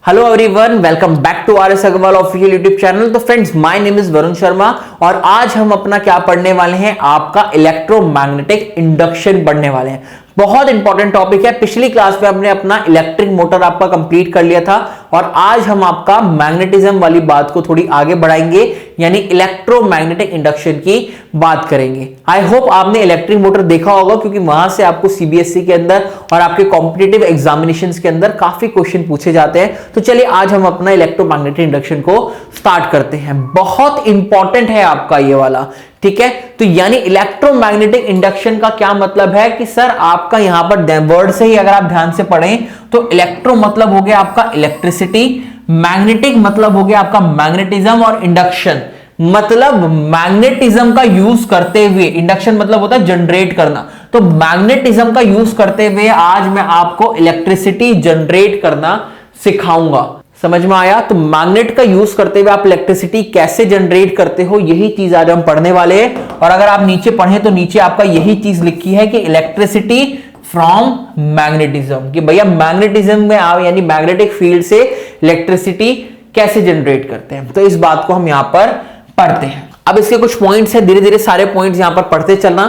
Hello everyone, welcome back to R S Agarwal official YouTube channel. तो friends, my name is Varun Sharma और आज हम अपना क्या पढ़ने वाले हैं, आपका इलेक्ट्रोमैग्नेटिक इंडक्शन पढ़ने वाले हैं। बहुत इंपॉर्टेंट टॉपिक है। पिछली क्लास में हमने अपना इलेक्ट्रिक मोटर आपका कंप्लीट कर लिया था और आज हम आपका मैग्नेटिज्म वाली बात को थोड़ी आगे बढ़ाएंगे, यानी इलेक्ट्रोमैग्नेटिक इंडक्शन की बात करेंगे। आई होप आपने इलेक्ट्रिक मोटर देखा होगा, क्योंकि वहां से आपको सीबीएसई के अंदर और आपके कॉम्पिटिटिव एग्जामिनेशंस के अंदर काफी क्वेश्चन पूछे जाते हैं। तो चलिए आज हम अपना इलेक्ट्रोमैग्नेटिक इंडक्शन को स्टार्ट करते हैं। बहुत इंपॉर्टेंट है आपका ये वाला, ठीक है। तो यानी इलेक्ट्रोमैग्नेटिक इंडक्शन का क्या मतलब है कि सर आपका यहां पर वर्ड से ही अगर आप ध्यान से पढ़ें तो इलेक्ट्रो मतलब हो गया आपका इलेक्ट्रिसिटी, मैग्नेटिक मतलब हो गया आपका मैग्नेटिज्म और इंडक्शन मतलब मैग्नेटिज्म का यूज करते हुए, इंडक्शन मतलब होता है जनरेट करना, तो मैग्नेटिज्म का यूज करते हुए आज मैं आपको इलेक्ट्रिसिटी जनरेट करना सिखाऊंगा। समझ में आया? तो मैग्नेट का यूज करते हुए आप इलेक्ट्रिसिटी कैसे जनरेट करते हो, यही चीज आज हम पढ़ने वाले हैं। और अगर आप नीचे पढ़ें तो नीचे आपका यही चीज लिखी है कि इलेक्ट्रिसिटी फ्रॉम मैग्नेटिज्म, कि भैया मैग्नेटिज्म में आप यानी मैग्नेटिक फील्ड से इलेक्ट्रिसिटी कैसे जनरेट करते हैं। तो इस बात को हम यहां पर पढ़ते हैं। अब इसके कुछ पॉइंट्स हैं, धीरे धीरे सारे पॉइंट्स यहां पर पढ़ते चलना,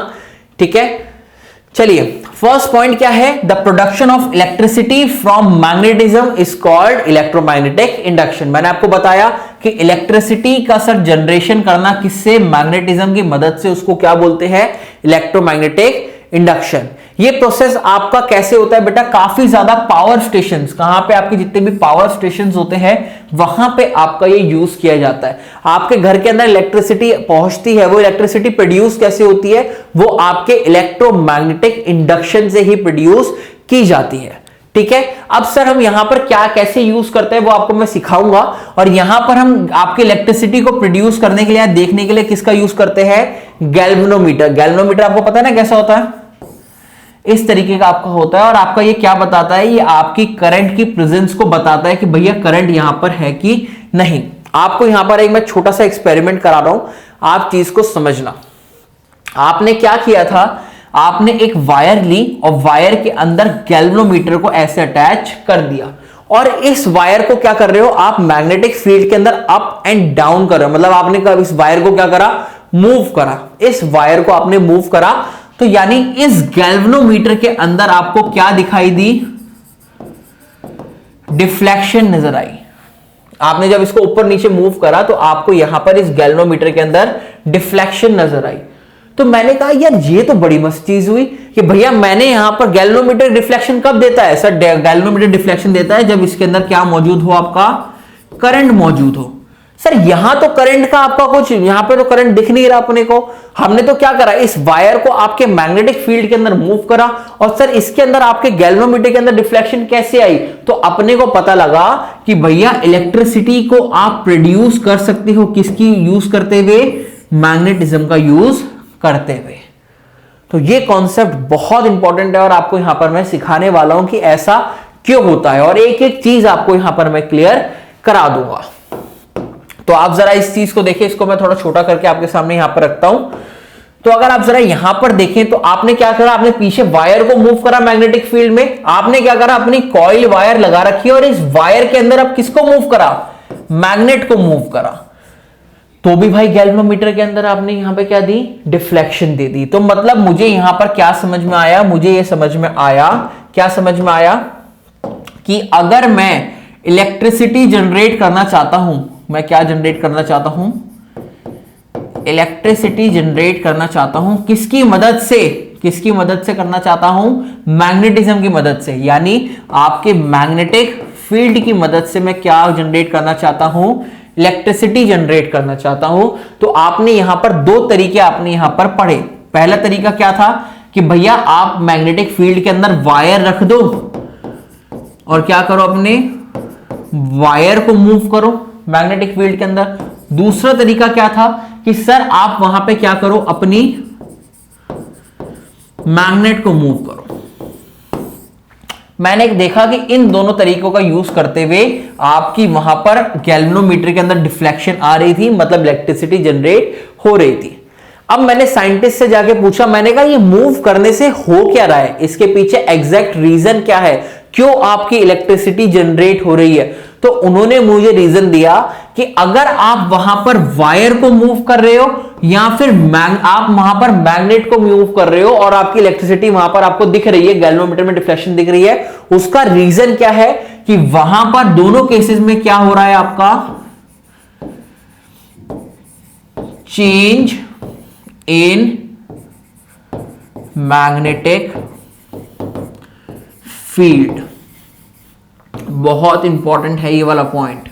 ठीक है। चलिए, फर्स्ट पॉइंट क्या है? The production of electricity from magnetism is called electromagnetic induction. मैंने आपको बताया कि इलेक्ट्रिसिटी का सर जनरेशन करना किससे? मैग्नेटिज्म की मदद से, उसको क्या बोलते हैं? Electromagnetic induction. ये प्रोसेस आपका कैसे होता है बेटा? काफी ज्यादा पावर स्टेशंस, कहां पे आपके जितने भी पावर स्टेशंस होते हैं वहां पे आपका ये यूज किया जाता है। आपके घर के अंदर इलेक्ट्रिसिटी पहुंचती है, वो इलेक्ट्रिसिटी प्रोड्यूस कैसे होती है? वो आपके इलेक्ट्रोमैग्नेटिक इंडक्शन से ही प्रोड्यूस की जाती है, ठीक है। अब सर हम यहां पर क्या कैसे यूज करते हैं वो आपको मैं सिखाऊंगा। और यहां पर हम आपके इलेक्ट्रिसिटी को प्रोड्यूस करने के लिए, देखने के लिए किसका यूज करते हैं? गैल्वेनोमीटर। गैल्वेनोमीटर आपको पता है ना कैसा होता है? इस तरीके का आपका होता है और आपका ये क्या बताता है? ये आपकी करंट की प्रेजेंस को बताता है कि भैया करंट यहां पर है कि नहीं। आपको यहां पर एक मैं छोटा सा एक्सपेरिमेंट करा रहा हूं, आप चीज को समझना। आपने क्या किया था? आपने एक वायर ली और वायर के अंदर गैल्वेनोमीटर को ऐसे अटैच कर दिया और इस वायर को क्या कर रहे हो? आप मैग्नेटिक फील्ड के अंदर अप एंड डाउन कर रहे हो। मतलब आपने इस वायर को क्या करा? मूव करा। इस वायर को आपने मूव करा, तो यानी इस गैल्वेनोमीटर के अंदर आपको क्या दिखाई दी? डिफ्लेक्शन नजर आई। आपने जब इसको ऊपर नीचे मूव करा तो आपको यहां पर इस गैल्वेनोमीटर के अंदर डिफ्लेक्शन नजर आई। तो मैंने कहा यार ये तो बड़ी मस्त चीज हुई कि भैया मैंने यहां पर गैल्वेनोमीटर डिफ्लेक्शन कब देता है? सर गैल्वेनोमीटर डिफ्लेक्शन देता है जब इसके अंदर क्या मौजूद हो? आपका करंट मौजूद हो। सर यहां तो करंट का आपका कुछ, यहां पे तो करंट दिख नहीं रहा अपने को। हमने तो क्या करा? इस वायर को आपके मैग्नेटिक फील्ड के अंदर मूव करा और सर इसके अंदर आपके गैल्वेनोमीटर के अंदर डिफ्लेक्शन कैसे आई? तो अपने को पता लगा कि भैया इलेक्ट्रिसिटी को आप प्रोड्यूस कर सकते हो किसकी यूज करते हुए? मैग्नेटिज्म का यूज करते हुए। तो ये कॉन्सेप्ट बहुत इंपॉर्टेंट है और आपको यहां पर मैं सिखाने वाला हूं कि ऐसा क्यों होता है और एक एक चीज आपको यहां पर मैं क्लियर करा दूंगा। तो आप जरा इस चीज को देखिए, इसको मैं थोड़ा छोटा करके आपके सामने यहां पर रखता हूं। तो अगर आप जरा यहां पर देखें तो आपने क्या करा? आपने पीछे वायर को मूव करा मैग्नेटिक फील्ड में। आपने क्या करा? अपनी कॉइल वायर लगा रखी है और इस वायर के अंदर आप किसको मूव करा? मैग्नेट को मूव करा। तो भी भाई गैल्वेनोमीटर के अंदर आपने यहां पे क्या दी? डिफ्लेक्शन दे दी। तो मतलब मुझे यहां पर क्या समझ में आया? मुझे ये समझ में आया, क्या समझ में आया कि अगर मैं इलेक्ट्रिसिटी जनरेट करना चाहता हूं, मैं क्या जनरेट करना चाहता हूं? इलेक्ट्रिसिटी जनरेट करना चाहता हूं किसकी मदद से? किसकी मदद से करना चाहता हूं? मैग्नेटिज्म की मदद से, यानी आपके मैग्नेटिक फील्ड की मदद से मैं क्या जनरेट करना चाहता हूं? इलेक्ट्रिसिटी जनरेट करना चाहता हूं। तो आपने यहां पर दो तरीके आपने यहां पर पढ़े। पहला तरीका क्या था कि भैया आप मैग्नेटिक फील्ड के अंदर वायर रख दो और क्या करो? अपने वायर को मूव करो मैग्नेटिक फील्ड के अंदर। दूसरा तरीका क्या था कि सर आप वहां पे क्या करो? अपनी मैग्नेट को मूव करो। मैंने देखा कि इन दोनों तरीकों का यूज करते हुए आपकी वहां पर गैल्वेनोमीटर के अंदर डिफ्लेक्शन आ रही थी, मतलब इलेक्ट्रिसिटी जनरेट हो रही थी। अब मैंने साइंटिस्ट से जाके पूछा, मैंने कहा ये मूव करने से हो क्या रहा है? इसके पीछे एग्जैक्ट रीजन क्या है? क्यों आपकी इलेक्ट्रिसिटी जनरेट हो रही है? तो उन्होंने मुझे रीजन दिया कि अगर आप वहां पर वायर को मूव कर रहे हो या फिर आप वहां पर मैग्नेट को मूव कर रहे हो और आपकी इलेक्ट्रिसिटी वहां पर आपको दिख रही है, गैल्वेनोमीटर में डिफ्लेक्शन दिख रही है, उसका रीजन क्या है कि वहां पर दोनों केसेस में क्या हो रहा है, आपका चेंज इन मैग्नेटिक फील्ड। बहुत इंपॉर्टेंट है ये वाला पॉइंट।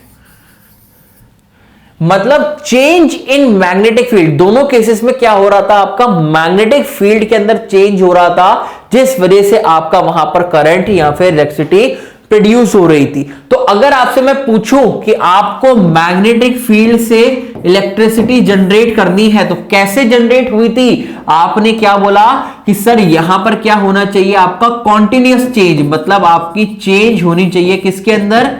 मतलब चेंज इन मैग्नेटिक फील्ड, दोनों केसेस में क्या हो रहा था, आपका मैग्नेटिक फील्ड के अंदर चेंज हो रहा था, जिस वजह से आपका वहां पर करंट या फिर इलेक्ट्रिसिटी प्रोड्यूस हो रही थी। तो अगर आपसे मैं पूछूं कि आपको मैग्नेटिक फील्ड से इलेक्ट्रिसिटी जनरेट करनी है तो कैसे जनरेट हुई थी, आपने क्या बोला कि सर यहां पर क्या होना चाहिए, आपका कॉन्टिन्यूअस चेंज, मतलब आपकी चेंज होनी चाहिए किसके अंदर,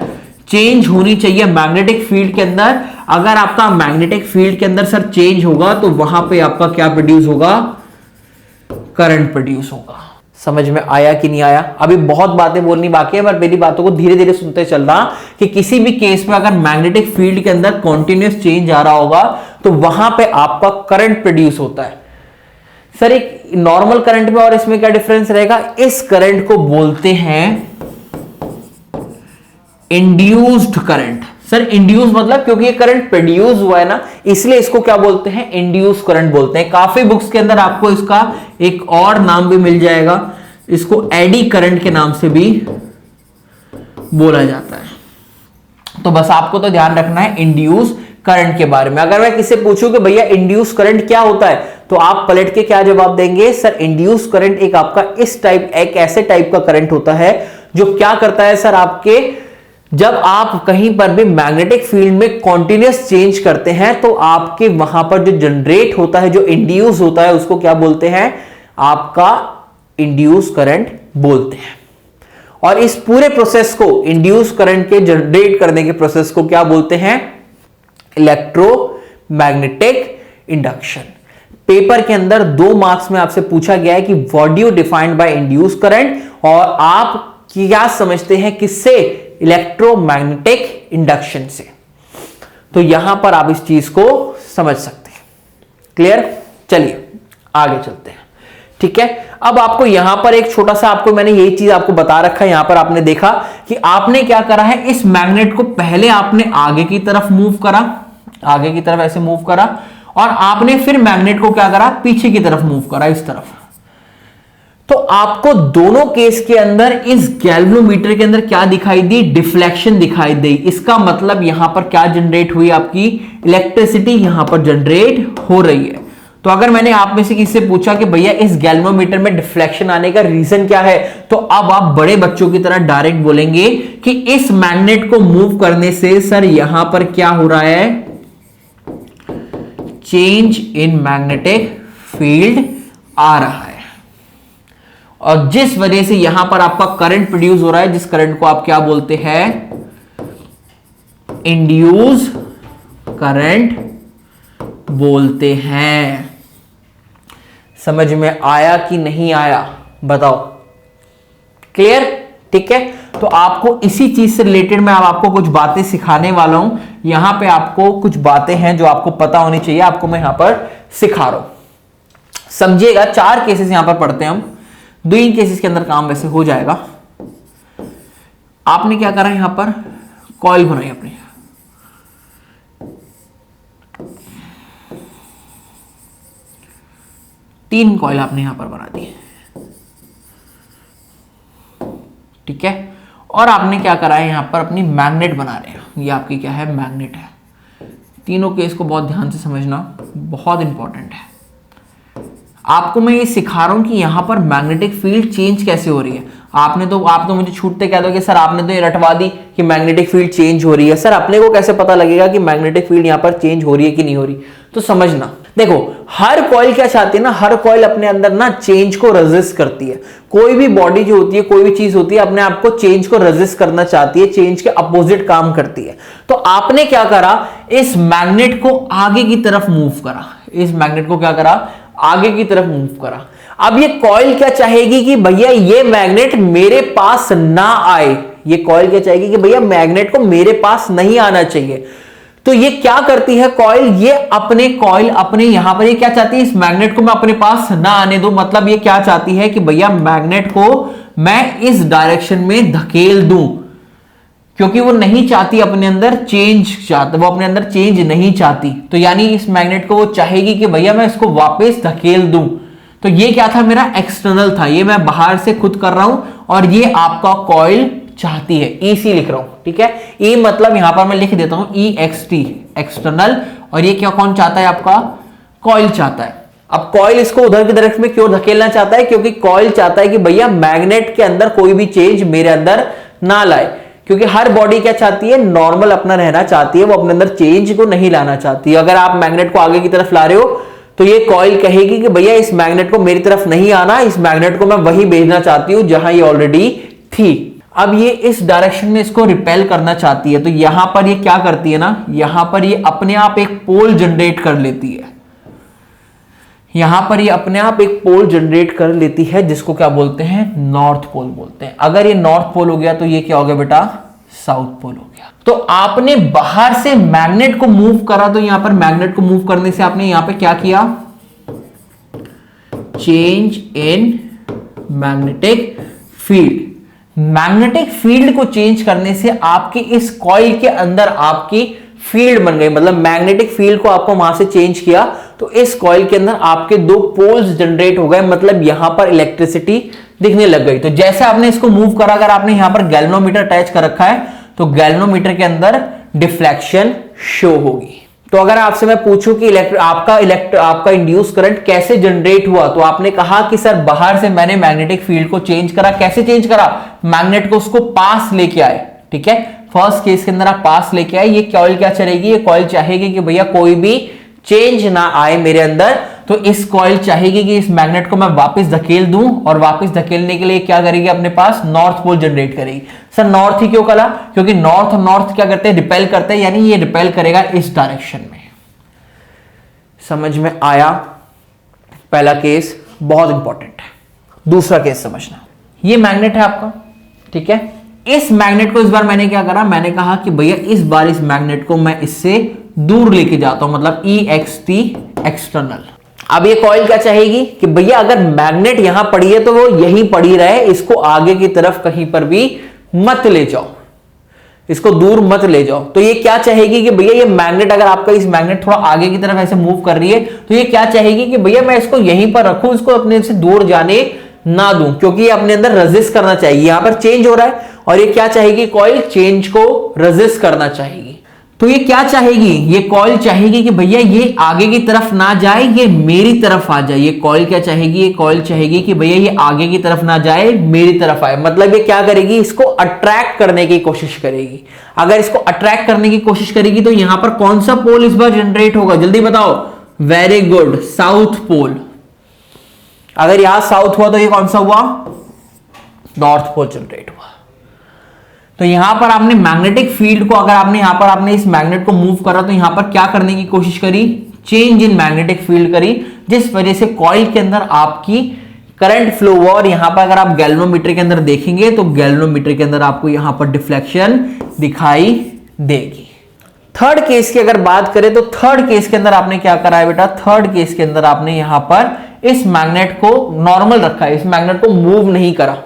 चेंज होनी चाहिए मैग्नेटिक फील्ड के अंदर। अगर आपका मैग्नेटिक फील्ड के अंदर सर चेंज होगा तो वहां पे आपका क्या प्रोड्यूस होगा, करंट प्रोड्यूस होगा। समझ में आया कि नहीं आया? अभी बहुत बातें बोलनी बाकी है, पर मेरी बातों को धीरे धीरे सुनते चलना कि किसी भी केस में अगर मैग्नेटिक फील्ड के अंदर कॉन्टिन्यूअस चेंज आ रहा होगा तो वहां पे आपका करंट प्रोड्यूस होता है। सर एक नॉर्मल करंट में और इसमें क्या डिफरेंस रहेगा, इस करंट को बोलते हैं इंड्यूस्ड करंट। सर इंड्यूस मतलब क्योंकि ये करंट प्रोड्यूस हुआ है ना, इसलिए इसको क्या बोलते हैं, इंड्यूस करंट बोलते हैं। काफी बुक्स के अंदर आपको इसका एक और नाम भी मिल जाएगा, इसको एडी करंट के नाम से भी बोला जाता है। तो बस आपको तो ध्यान रखना है इंड्यूस करंट के बारे में। अगर मैं किसी से पूछूं कि भैया इंड्यूस करंट क्या होता है, तो आप पलट के क्या जवाब देंगे, सर इंड्यूस करंट एक आपका इस टाइप, एक ऐसे टाइप का करंट होता है जो क्या करता है सर, आपके जब आप कहीं पर भी मैग्नेटिक फील्ड में कॉन्टिन्यूअस चेंज करते हैं तो आपके वहां पर जो जनरेट होता है, जो इंड्यूस होता है, उसको क्या बोलते हैं, आपका इंड्यूस करंट बोलते हैं। और इस पूरे प्रोसेस को, इंड्यूस करंट के जनरेट करने के प्रोसेस को क्या बोलते हैं, इलेक्ट्रोमैग्नेटिक इंडक्शन। पेपर के अंदर 2 मार्क्स में आपसे पूछा गया है कि what do you defined by induce current, और आप क्या समझते हैं किससे, इलेक्ट्रोमैग्नेटिक इंडक्शन से। तो यहां पर आप इस चीज को समझ सकते हैं। क्लियर? चलिए आगे चलते हैं। ठीक है, अब आपको यहां पर एक छोटा सा, आपको मैंने यही चीज आपको बता रखा है, यहां पर आपने देखा कि आपने क्या करा है, इस मैग्नेट को पहले आपने आगे की तरफ मूव करा, आगे की तरफ ऐसे मूव करा, और आपने फिर मैग्नेट को क्या करा, पीछे की तरफ मूव करा, इस तरफ। तो आपको दोनों केस के अंदर इस गैल्वेनोमीटर के अंदर क्या दिखाई दी, डिफ्लेक्शन दिखाई दी। इसका मतलब यहां पर क्या जनरेट हुई, आपकी इलेक्ट्रिसिटी यहां पर जनरेट हो रही है। तो अगर मैंने आप में से किसी से पूछा कि भैया इस गैल्वेनोमीटर में डिफ्लेक्शन आने का रीजन क्या है, तो अब आप बड़े बच्चों की तरह डायरेक्ट बोलेंगे कि इस मैग्नेट को मूव करने से सर यहां पर क्या हो रहा है, चेंज इन मैग्नेटिक फील्ड आ रहा है, और जिस वजह से यहां पर आपका करंट प्रोड्यूस हो रहा है, जिस करंट को आप क्या बोलते हैं, इंड्यूस करंट बोलते हैं। समझ में आया कि नहीं आया, बताओ? क्लियर? ठीक है, तो आपको इसी चीज से रिलेटेड मैं अब आपको कुछ बातें सिखाने वाला हूं। यहां पे आपको कुछ बातें हैं जो आपको पता होनी चाहिए, आपको मैं यहां पर सिखा रहा हूं। समझिएगा, 4 केसेस यहां पर पढ़ते हैं हम, 2 केसेस के अंदर काम वैसे हो जाएगा। आपने क्या करा, यहां पर कॉइल बनाई अपनी, तीन कॉइल आपने यहां पर बना दिए। ठीक है, और आपने क्या करा है, यहां पर अपनी मैग्नेट बना रहे हैं। ये आपकी क्या है, मैग्नेट है। तीनों केस को बहुत ध्यान से समझना, बहुत इंपॉर्टेंट है। आपको मैं ये सिखा रहा हूं कि यहां पर मैग्नेटिक फील्ड चेंज कैसे हो रही है। आप तो मुझे छूटते कह दो कि सर आपने तो ये रटवा दी कि मैग्नेटिक फील्ड चेंज हो रही है। सर अपने को कैसे पता लगेगा कि मैग्नेटिक फील्ड यहां पर चेंज हो रही है कि नहीं हो रही? तो समझना, देखो हर कॉइल क्या चाहती है ना, हर कॉइल अपने अंदर ना चेंज को रेजिस्ट करती है। कोई भी बॉडी जो होती है, कोई भी चीज होती है, अपने आप को चेंज को रेजिस्ट करना चाहती है, चेंज के अपोजिट काम करती है। तो आपने क्या करा, इस मैग्नेट को आगे की तरफ मूव करा, इस मैग्नेट को क्या करा, आगे की तरफ मूव करा। अब ये कॉइल क्या चाहेगी कि भैया ये मैग्नेट मेरे पास ना आए, ये कॉइल क्या चाहेगी कि भैया मैग्नेट को मेरे पास नहीं आना चाहिए। तो ये क्या करती है कॉइल, ये कॉइल अपने यहां पर ये क्या चाहती है, इस मैग्नेट को मैं अपने पास ना आने दूं। मतलब ये क्या चाहती है कि भैया मैग्नेट को मैं इस डायरेक्शन में धकेल दूं, क्योंकि वो नहीं चाहती अपने अंदर चेंज, वो अपने अंदर चेंज नहीं चाहती। तो यानी इस मैग्नेट को वो चाहेगी कि भैया मैं इसको वापस धकेल दूं। तो ये क्या था, मेरा एक्सटर्नल था, ये मैं बाहर से खुद कर रहा हूं, और ये आपका कॉइल चाहती है, EC लिख रहा हूं, ठीक है। E मतलब यहां पर मैं लिख देता हूं EXT, एक्सटर्नल, और ये क्या कौन चाहता है, आपका कॉइल चाहता है। अब कॉइल इसको उधर की डायरेक्शन में क्यों धकेलना चाहता है, क्योंकि कॉइल चाहता है कि भैया मैग्नेट के अंदर कोई भी चेंज मेरे अंदर ना लाए, क्योंकि हर बॉडी क्या चाहती है, नॉर्मल अपना रहना चाहती है, वो अपने अंदर चेंज को नहीं लाना चाहती। अगर आप मैग्नेट को आगे की तरफ ला रहे हो तो ये कॉइल कहेगी कि भैया इस मैग्नेट को मेरी तरफ नहीं आना, इस मैग्नेट को मैं वही भेजना चाहती हूं जहां ये ऑलरेडी थी। अब ये इस डायरेक्शन में इसको रिपेल करना चाहती है, तो यहां पर ये क्या करती है ना, यहां पर ये अपने आप एक पोल जनरेट कर लेती है, यहां पर ये अपने आप एक पोल जनरेट कर लेती है, जिसको क्या बोलते हैं, नॉर्थ पोल बोलते हैं। अगर ये नॉर्थ पोल हो गया तो ये क्या हो गया बेटा, साउथ पोल हो गया। तो आपने बाहर से मैग्नेट को मूव करा, तो यहां पर मैग्नेट को मूव करने से आपने यहां पे क्या किया, change in magnetic field. Magnetic field को चेंज करने से आपके इस कॉइल के अंदर आपकी फील्ड बन गई, मतलब मैग्नेटिक फील्ड को आपको वहां से चेंज किया, तो इस कॉइल के अंदर आपके दो पोल्स जनरेट हो गए, मतलब यहां पर इलेक्ट्रिसिटी दिखने लग गई। तो जैसे आपने इसको मूव करा, अगर आपने यहां पर गैल्वेनोमीटर अटैच कर रखा है तो गैल्वेनोमीटर के अंदर डिफ्लेक्शन शो होगी। तो अगर आपसे मैं पूछूं कि आपका इंड्यूस करंट कैसे जनरेट हुआ, तो आपने कहा कि सर बाहर से मैंने मैग्नेटिक फील्ड को चेंज करा। कैसे चेंज करा, मैग्नेट को उसको पास लेके आए, ठीक है। फर्स्ट केस के अंदर आप पास लेके आए, ये कॉइल क्या चलेगी, ये कॉइल चाहेगी कि भैया कोई भी चेंज ना आए मेरे अंदर, तो इस कॉइल चाहेगी कि इस मैग्नेट को मैं वापस धकेल दूं, और वापस धकेलने के लिए क्या करेगी, अपने पास नॉर्थ पोल जनरेट करेगी। सर नॉर्थ ही क्यों करा, क्योंकि नॉर्थ और नॉर्थ क्या करते हैं, रिपेल करते हैं, यानी ये रिपेल करेगा इस डायरेक्शन में। समझ में आया, पहला केस बहुत इंपॉर्टेंट है। दूसरा केस समझना, ये मैग्नेट है आपका, ठीक है। इस मैग्नेट को इस बार मैंने क्या करा, मैंने कहा कि भैया इस बार इस मैग्नेट को मैं इससे दूर लेके जाता हूं, मतलब EXT, एक्सटर्नल। अब ये कॉइल क्या चाहेगी कि भैया अगर मैग्नेट यहां पड़ी है तो वो यहीं पड़ी रहे, इसको आगे की तरफ कहीं पर भी मत ले जाओ, इसको दूर मत ले जाओ। तो ये क्या चाहेगी कि भैया ये मैग्नेट, अगर आपका इस मैग्नेट थोड़ा आगे की तरफ ऐसे मूव कर रही है, तो ये क्या चाहेगी कि भैया मैं इसको यहीं पर रखूं, इसको अपने से दूर जाने ना दूं, क्योंकि ये अपने अंदर रेजिस्ट करना चाहिए। यहां पर चेंज हो रहा है और ये क्या चाहेगी, कॉइल चेंज को रेजिस्ट करना चाहेगी। तो ये क्या चाहेगी, ये कॉइल चाहेगी कि भैया ये आगे की तरफ ना जाए, ये मेरी तरफ आ जाए। ये कॉइल क्या चाहेगी, ये कॉइल चाहेगी कि भैया ये आगे की तरफ ना जाए, मेरी तरफ आए। मतलब ये क्या करेगी, इसको अट्रैक्ट करने की कोशिश करेगी। अगर इसको अट्रैक्ट करने की कोशिश करेगी तो यहां पर कौन सा पोल इस बार जनरेट होगा, जल्दी बताओ। Very good, south pole. अगर यहां साउथ हुआ तो ये कौन सा हुआ, नॉर्थ पोल जनरेट हुआ। तो यहां पर आपने मैग्नेटिक फील्ड को, अगर आपने यहां पर आपने इस मैग्नेट को मूव करा, तो यहां पर क्या करने की कोशिश करी, चेंज इन मैग्नेटिक फील्ड करी, जिस वजह से कॉइल के अंदर आपकी करंट फ्लो हुआ। और यहां पर अगर आप गैल्वेनोमीटर के अंदर देखेंगे तो गैल्वेनोमीटर के अंदर आपको यहां पर डिफ्लेक्शन दिखाई देगी। थर्ड केस की अगर बात करें तो थर्ड केस के अंदर आपने क्या करा है बेटा, थर्ड केस के अंदर आपने यहां पर इस मैग्नेट को नॉर्मल रखा है, इस मैग्नेट को मूव नहीं करा।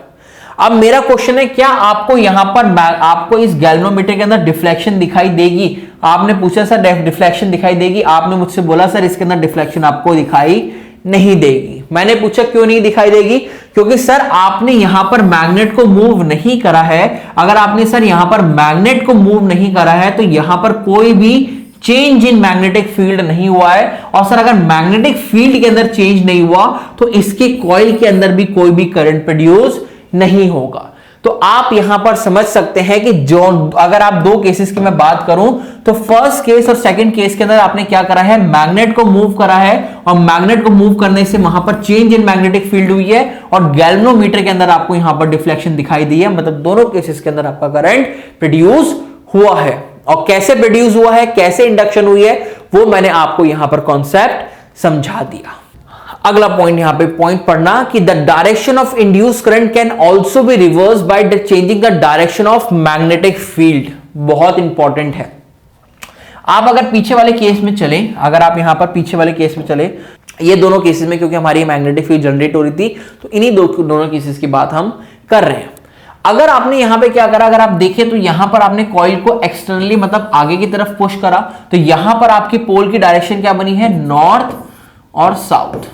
अब मेरा क्वेश्चन है, क्या आपको यहां पर आपको इस गैल्वेनोमीटर के अंदर डिफ्लेक्शन दिखाई देगी? आपने पूछा सर डिफ्लेक्शन दिखाई देगी, आपने मुझसे बोला सर इसके अंदर डिफ्लेक्शन आपको दिखाई नहीं देगी। मैंने पूछा क्यों नहीं दिखाई देगी, क्योंकि सर आपने यहां पर मैग्नेट को मूव नहीं करा है। अगर आपने सर यहां पर मैग्नेट को मूव नहीं करा है तो यहां पर कोई भी चेंज इन मैग्नेटिक फील्ड नहीं हुआ है। और सर अगर मैग्नेटिक फील्ड के अंदर चेंज नहीं हुआ तो इसके कॉइल के अंदर भी कोई भी करंट प्रोड्यूस नहीं होगा। तो आप यहां पर समझ सकते हैं कि जो, अगर आप दो केसेस की मैं बात करूं तो फर्स्ट केस और सेकंड केस के अंदर आपने क्या करा है, मैग्नेट को मूव करा है, और मैग्नेट को मूव करने से वहां पर चेंज इन मैग्नेटिक फील्ड हुई है, और गैल्वेनोमीटर के अंदर आपको यहां पर डिफ्लेक्शन दिखाई दी है। मतलब दोनों केसेस के अंदर आपका करंट प्रोड्यूस हुआ है। और कैसे प्रोड्यूस हुआ है, कैसे इंडक्शन हुई है, वो मैंने आपको यहां पर कॉन्सेप्ट समझा दिया। अगला पॉइंट यहां पे पॉइंट पढ़ना कि the direction of induce current can also be reverse by changing the direction of magnetic field. बहुत इंपॉर्टेंट है। आप अगर पीछे वाले केस में चले, अगर आप यहां पर पीछे वाले केस में चले, ये दोनों केसेस में क्योंकि हमारी मैग्नेटिक फील्ड जनरेट हो रही थी, तो इन्हीं दोनों केसेस की बात हम कर रहे हैं। अगर आपने यहां पे क्या करा, अगर आप देखें तो यहां पर आपने कॉइल को एक्सटर्नली मतलब आगे की तरफ पुश करा, तो यहां पर आपकी पोल की डायरेक्शन क्या बनी है, नॉर्थ और साउथ।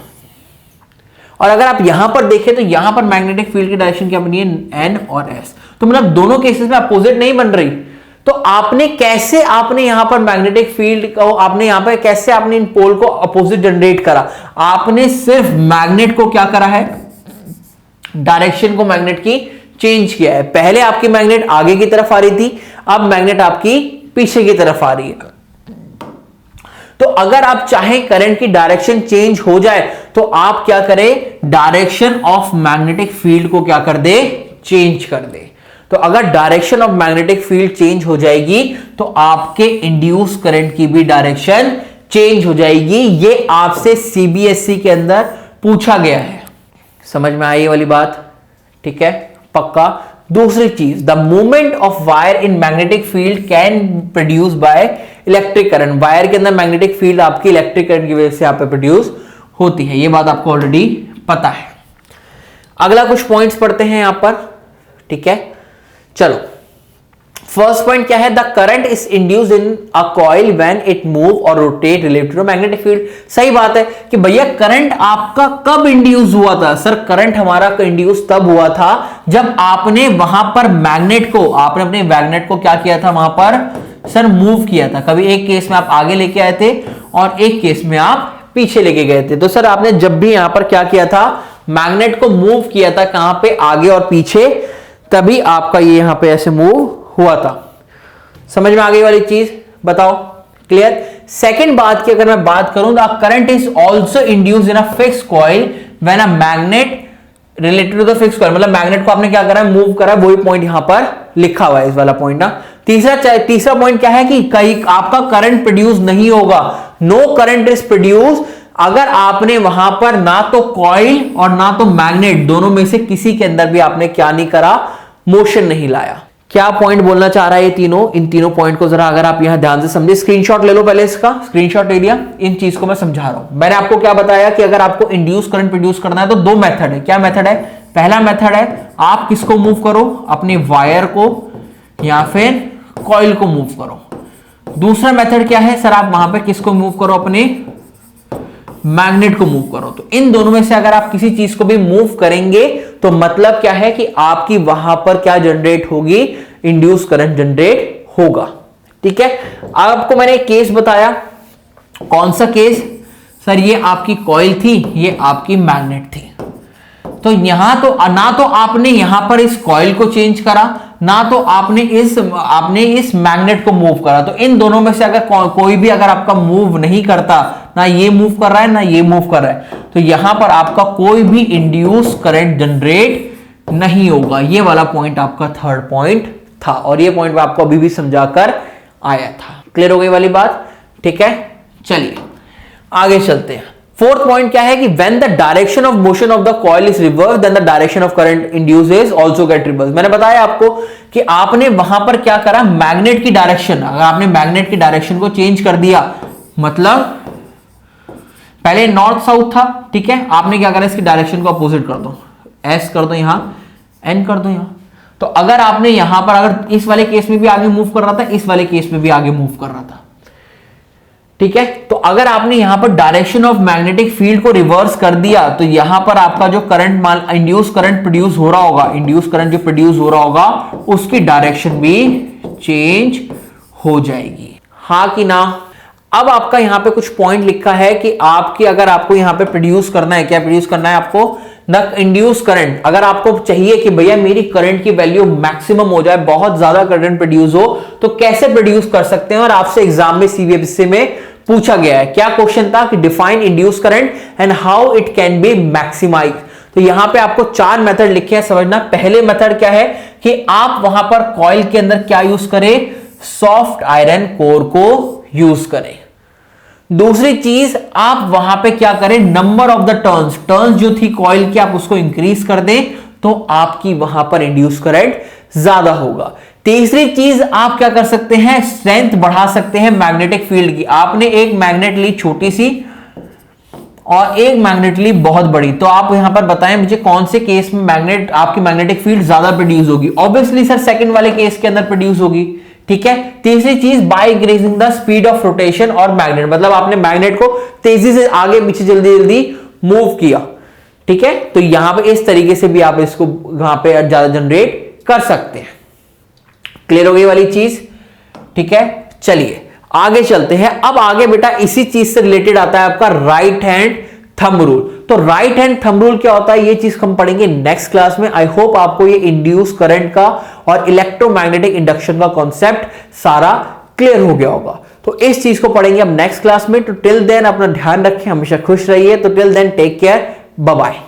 और अगर आप यहां पर देखें तो यहां पर मैग्नेटिक फील्ड की डायरेक्शन क्या बनी है, एन और एस। तो मतलब दोनों केसेस में अपोजिट नहीं बन रही। तो आपने यहां पर मैग्नेटिक फील्ड को आपने इन पोल को अपोजिट जनरेट करा। आपने सिर्फ मैग्नेट को क्या करा है, डायरेक्शन को मैग्नेट की चेंज किया है। पहले आपकी मैग्नेट आगे की तरफ आ रही थी, अब मैग्नेट आपकी पीछे की तरफ आ रही है। तो अगर आप चाहें करंट की डायरेक्शन चेंज हो जाए तो आप क्या करें, डायरेक्शन ऑफ मैग्नेटिक फील्ड को क्या कर दे, चेंज कर दे। तो अगर direction of magnetic field change हो जाएगी तो आपके इंड्यूस करंट की भी डायरेक्शन चेंज हो जाएगी। ये आपसे सीबीएसई के अंदर पूछा गया है। समझ में आई वाली बात? ठीक है, पक्का। दूसरी चीज, the movement of wire in magnetic field can produce by electric current. Wire के अंदर मैग्नेटिक फील्ड आपकी इलेक्ट्रिक करंट की वजह से यहाँ पे प्रोड्यूस होती है। ये बात आपको ऑलरेडी पता है। अगला कुछ पॉइंट्स पढ़ते हैं यहां पर। ठीक है, चलो। फर्स्ट पॉइंट क्या है, the current is induce in a coil when it move और rotate related to magnetic field. सही बात है कि भैया करंट आपका कब इंड्यूस हुआ था? सर करंट हमारा इंड्यूस तब हुआ था जब आपने वहां पर आपने अपने मैग्नेट को क्या किया था, वहां पर सर मूव किया था। कभी एक केस में आप आगे लेके आए थे और एक केस में आप पीछे लेके गए थे। तो सर आपने जब भी यहां पर क्या किया था, मैग्नेट को मूव किया था, कहां पे, आगे और पीछे, तभी आपका ये यहां पे ऐसे मूव हुआ था। समझ में आ गई वाली चीज? बताओ, क्लियर? सेकंड बात की अगर मैं बात करूं, the current is also induced in a fixed coil when a magnet related to the fixed coil. मतलब मैग्नेट को आपने क्या करा, मूव करा। वही पॉइंट यहां पर लिखा हुआ है, इस वाला पॉइंट ना। तीसरा पॉइंट क्या है कि कहीं आपका करंट प्रोड्यूस नहीं होगा, नो करंट इज प्रोड्यूस, अगर आपने वहां पर ना तो कॉइल और ना तो मैग्नेट, दोनों में से किसी के अंदर भी आपने क्या नहीं करा, मोशन नहीं लाया। क्या पॉइंट बोलना चाह रहा है ये तीनों? इन तीनों पॉइंट को जरा अगर आप यहां ध्यान से समझे, स्क्रीनशॉट ले लो पहले, इसका स्क्रीनशॉट ले लिया। इन चीज को मैं समझा रहा हूं। मैंने आपको क्या बताया कि अगर आपको इंड्यूस करंट प्रोड्यूस करना है तो दो मेथड है। क्या मेथड है? पहला मेथड है आप किसको मूव करो, अपने वायर को या फिर कॉइल को मूव करो। दूसरा मेथड क्या है, सर आप वहां पर किसको मूव करो, अपने मैग्नेट को मूव करो। तो इन दोनों में से अगर आप किसी चीज को भी मूव करेंगे तो मतलब क्या है कि आपकी वहां पर क्या जनरेट होगी, इंड्यूस करंट जनरेट होगा। ठीक है, आपको मैंने एक केस बताया। कौन सा केस? सर ये आपकी कॉइल थी, ये आपकी मैग्नेट थी। तो यहां तो ना तो आपने यहां पर इस कॉइल को चेंज करा, ना तो आपने इस मैग्नेट को मूव करा। तो इन दोनों में से अगर कोई भी अगर आपका मूव नहीं करता, ना ये मूव कर रहा है ना ये मूव कर रहा है, तो यहां पर आपका कोई भी इंड्यूस करंट जनरेट नहीं होगा। ये वाला पॉइंट आपका थर्ड पॉइंट था और ये पॉइंट मैं आपको अभी भी समझाकर आया था। क्लियर हो गई वाली बात? ठीक है, चलिए आगे चलते हैं। फोर्थ पॉइंट क्या है कि when the direction of motion of the coil is reverse then the direction of current induced is also get reverse. मैंने बताया आपको कि आपने वहां पर क्या करा, मैग्नेट की डायरेक्शन, अगर आपने मैग्नेट की डायरेक्शन को चेंज कर दिया, मतलब पहले नॉर्थ साउथ था, ठीक है, आपने क्या करा, इसकी डायरेक्शन को अपोजिट कर दो, एस कर दो, यहां एन कर दो यहां। तो अगर आपने यहां पर अगर इस वाले केस में भी आगे मूव कर रहा था, इस वाले केस में भी आगे मूव कर रहा था, ठीक है, तो अगर आपने यहां पर डायरेक्शन ऑफ मैग्नेटिक फील्ड को रिवर्स कर दिया तो यहां पर आपका जो करंट इंड्यूस करंट प्रोड्यूस हो रहा होगा, इंड्यूस करंट जो प्रोड्यूस हो रहा होगा उसकी डायरेक्शन भी चेंज हो जाएगी। हां कि ना? अब आपका यहां पे कुछ पॉइंट लिखा है कि आपकी अगर आपको यहां पे प्रोड्यूस करना है, क्या प्रोड्यूस करना है आपको, द इंड्यूस करंट। अगर आपको चाहिए कि भैया मेरी करंट की वैल्यू मैक्सिमम हो जाए, बहुत ज्यादा करंट प्रोड्यूस हो, तो कैसे प्रोड्यूस कर सकते हैं? और आपसे एग्जाम में सीबीएसई में पूछा गया है। क्या क्वेश्चन था कि define induce current and how it can be maximise. तो यहां पे आपको चार मेथड लिखे हैं, समझना। पहले मेथड क्या है कि आप वहां पर कॉइल के अंदर क्या यूज करें, सॉफ्ट आयरन कोर को यूज करें। दूसरी चीज आप वहां पे क्या करें, नंबर ऑफ द टर्न्स जो थी कॉइल की आप उसको इंक्रीज कर दें तो आपकी वहां पर इंड्यूस करंट ज्यादा होगा। तीसरी चीज आप क्या कर सकते हैं, स्ट्रेंथ बढ़ा सकते हैं मैग्नेटिक फील्ड की। आपने एक मैग्नेट ली छोटी सी और एक मैग्नेट ली बहुत बड़ी, तो आप यहां पर बताएं मुझे कौन से केस में मैग्नेट आपकी मैग्नेटिक फील्ड ज्यादा प्रोड्यूस होगी। ऑब्वियसली सर सेकंड वाले केस के अंदर प्रोड्यूस होगी, ठीक है। तीसरी चीज by increasing the speed of rotation और मैग्नेट, मतलब आपने मैग्नेट को तेजी से आगे पीछे जल्दी जल्दी मूव किया, ठीक है। तो यहां पे इस तरीके से भी आप इसको वहां पे ज्यादा जनरेट कर सकते हैं। क्लियर हो गई वाली चीज, ठीक है। चलिए आगे चलते हैं। अब आगे बेटा इसी चीज से रिलेटेड आता है आपका राइट हैंड थंब रूल। तो राइट हैंड थंब रूल क्या होता है ये चीज हम पढ़ेंगे नेक्स्ट क्लास में। आई होप आपको ये इंड्यूस करंट का और इलेक्ट्रोमैग्नेटिक इंडक्शन का कॉन्सेप्ट सारा क्लियर हो गया होगा। तो इस चीज को पढ़ेंगे अब नेक्स्ट क्लास में। तो टिल देन अपना ध्यान रखें, हमेशा खुश रहिए। तो till then take care, bye bye.